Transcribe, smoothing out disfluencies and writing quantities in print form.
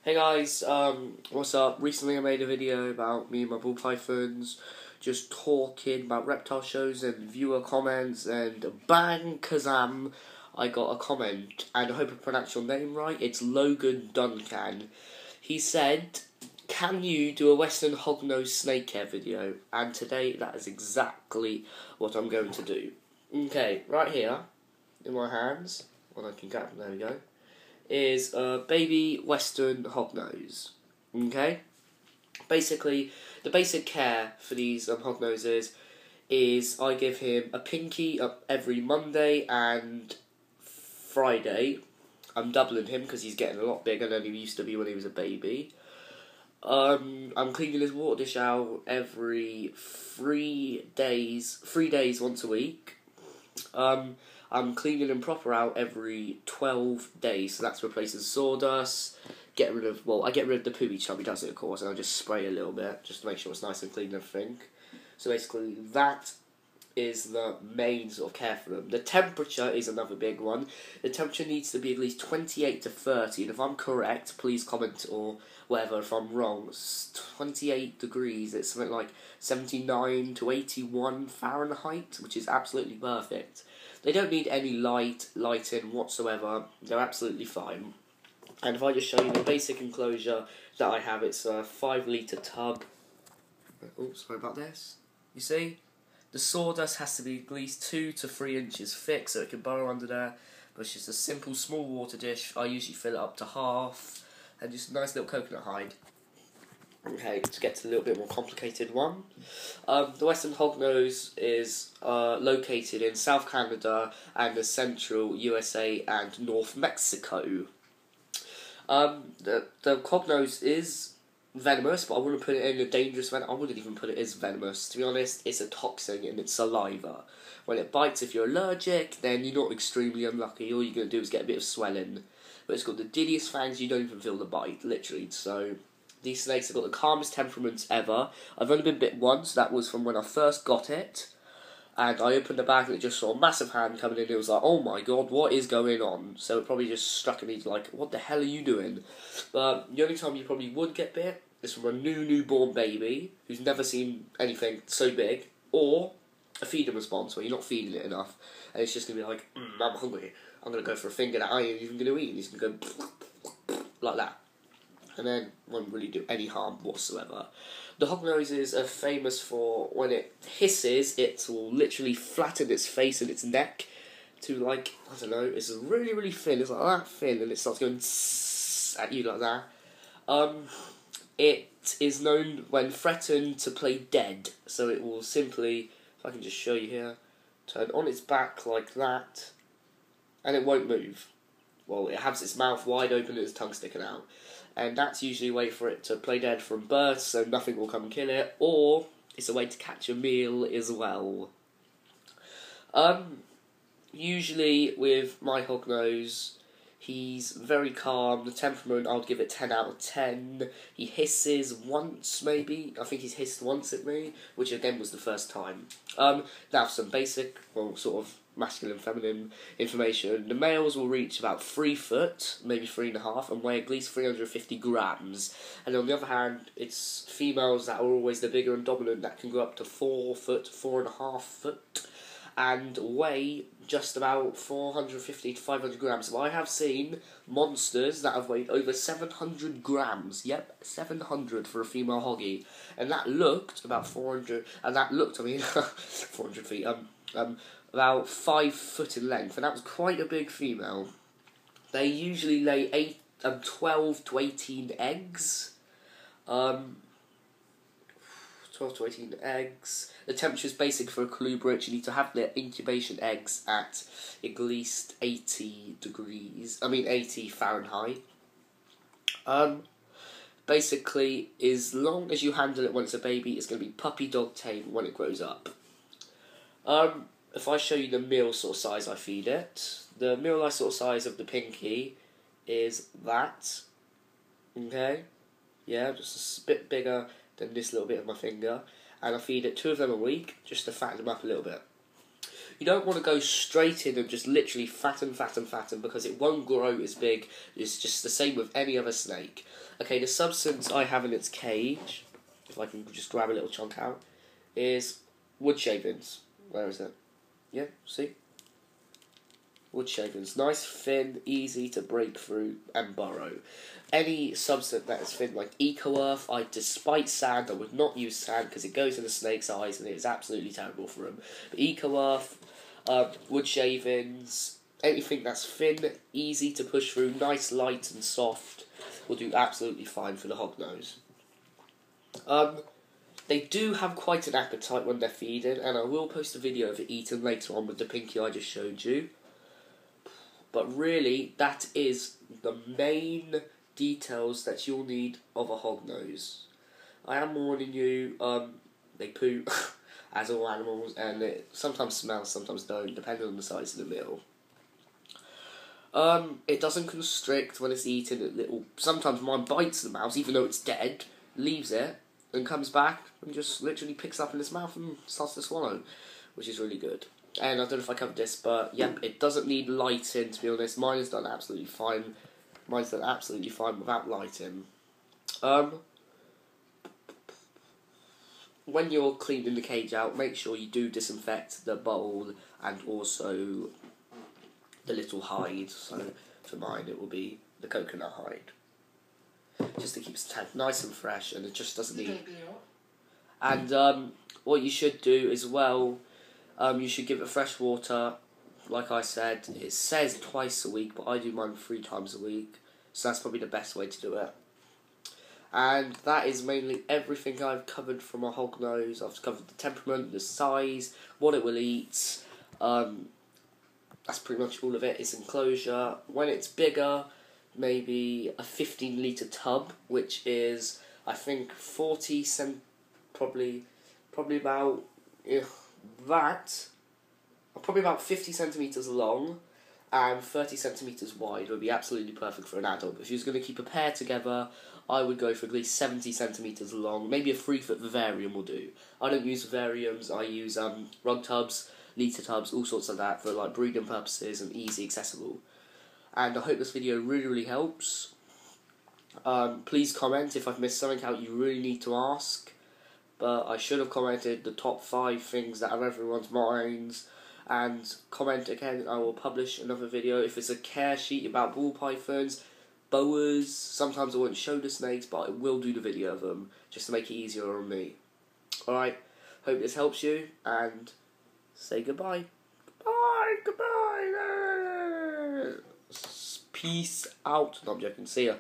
Hey guys, what's up? Recently I made a video about me and my ball pythons just talking about reptile shows and viewer comments, and bang kazam, I got a comment, and I hope I pronounced your name right. It's Logan Duncan. He said, "Can you do a Western hognose snake care video?" And today that is exactly what I'm going to do. Okay, right here in my hands, well, I can get, there we go, is a baby Western hognose. Okay? Basically, the basic care for these hognoses is I give him a pinky every Monday and Friday. I'm doubling him because he's getting a lot bigger than he used to be when he was a baby. I'm cleaning his water dish out every 3 days once a week. I'm cleaning him proper out every 12 days, so that's replacing sawdust, I get rid of the poo each time he does it, of course, and I just spray a little bit, just to make sure it's nice and clean and everything. So basically, that is the main sort of care for them. The temperature is another big one. The temperature needs to be at least 28 to 30, and if I'm correct, please comment or whatever if I'm wrong. 28 degrees, it's something like 79 to 81 Fahrenheit, which is absolutely perfect. They don't need any lighting whatsoever. They're absolutely fine. And if I just show you the basic enclosure that I have, it's a 5-litre tub. Oh, sorry about this. You see? The sawdust has to be at least 2 to 3 inches thick so it can burrow under there. But it's just a simple small water dish. I usually fill it up to half. And just a nice little coconut hide. Okay, to get to a little bit more complicated one. The Western hognose is located in South Canada and the central USA and North Mexico. The hognose is venomous, but I wouldn't put it in a dangerous venom. I wouldn't even put it as venomous. To be honest, it's a toxin in its saliva. When it bites, if you're allergic, then you're not extremely unlucky. All you're going to do is get a bit of swelling. But it's got the deadliest fangs, you don't even feel the bite, literally. So these snakes have got the calmest temperaments ever. I've only been bit once. That was from when I first got it. And I opened the bag and it just saw a massive hand coming in. It was like, oh my god, what is going on? So it probably just struck me like, what the hell are you doing? But the only time you probably would get bit is from a newborn baby who's never seen anything so big, or a feeding response where you're not feeding it enough. And it's just going to be like, I'm hungry. I'm going to go for a finger that I ain't even going to eat. And he's going to go like that. And then won't really do any harm whatsoever. The hognoses are famous for, when it hisses, it will literally flatten its face and its neck to, like, I don't know, it's really, really thin. It's like that thin, and it starts going at you like that. It is known when threatened to play dead, so it will simply, if I can just show you here, turn on its back like that, and it won't move. Well, it has its mouth wide open and its tongue sticking out. And that's usually a way for it to play dead from birth, so nothing will come and kill it, or it's a way to catch a meal as well. Usually with my hognose, he's very calm. The temperament, I would give it 10 out of 10. He hisses once, maybe. I think he's hissed once at me, which again was the first time. Now some basic, well, sort of masculine, feminine information. The males will reach about 3 foot, maybe 3.5, and weigh at least 350 grams. And on the other hand, it's females that are always the bigger and dominant that can go up to 4 foot, 4.5 foot, and weigh just about 450 to 500 grams. So I have seen monsters that have weighed over 700 grams. Yep, 700 for a female hoggy. And that looked about 400, and that looked, 400 feet, about 5 foot in length, and that was quite a big female. They usually lay 12 to 18 eggs. 12 to 18 eggs. The temperature is basic for a colubrid. You need to have the incubation eggs at least 80 Fahrenheit. Basically, as long as you handle it when it's a baby, it's going to be puppy dog tame when it grows up. If I show you the meal sort of size I feed it, the meal sort of size of the pinky is that. Okay? Yeah, just a bit bigger than this little bit of my finger. And I feed it 2 of them a week, just to fatten them up a little bit. You don't want to go straight in and just literally fatten, because it won't grow as big. It's just the same with any other snake. Okay, the substance I have in its cage, if I can just grab a little chunk out, is wood shavings. Where is it? Yeah, see? Wood shavings. Nice, thin, easy to break through and burrow. Any substance that is thin, like eco-earth, despite sand, I would not use sand because it goes in the snake's eyes and it is absolutely terrible for them. But eco-earth, wood shavings, anything that's thin, easy to push through, nice, light and soft, will do absolutely fine for the hognose. They do have quite an appetite when they're feeding, and I will post a video of it eating later on with the pinky I just showed you. But really, that is the main details that you'll need of a hognose. I am warning you, they poo, as all animals, and it sometimes smells, sometimes don't, depending on the size of the meal. It doesn't constrict when it's eating. Sometimes mine bites the mouse, even though it's dead, leaves it, and comes back and just literally picks up in its mouth and starts to swallow, which is really good. And I don't know if I covered this, but yep, it doesn't need lighting, to be honest. Mine has done absolutely fine. Mine's done absolutely fine without lighting. When you're cleaning the cage out, make sure you do disinfect the bowl and also the little hide. So for mine, it will be the coconut hide, just to keep the tank nice and fresh, and it just doesn't need. And what you should do as well, you should give it fresh water. Like I said, it says twice a week, but I do mine 3 times a week, so that's probably the best way to do it. And that is mainly everything I've covered from a hognose. I've covered the temperament, the size, what it will eat. That's pretty much all of it. Its enclosure. When it's bigger, maybe a 15-litre tub, which is, I think, 40 cent, probably about probably about 50 centimetres long and 30 centimetres wide would be absolutely perfect for an adult. If you was going to keep a pair together, I would go for at least 70 centimetres long. Maybe a 3-foot vivarium will do. I don't use vivariums. I use rug tubs, litre tubs, all sorts of that for like breeding purposes and easy accessible. And I hope this video really helps. Please comment if I've missed something out you really need to ask. But I should have commented the top 5 things that are everyone's minds. And comment again, and I will publish another video. If it's a care sheet about ball pythons, boas, sometimes I won't show the snakes, but I will do the video of them, just to make it easier on me. Alright, hope this helps you, and say goodbye. Goodbye. Peace out. No, I'm joking. See ya.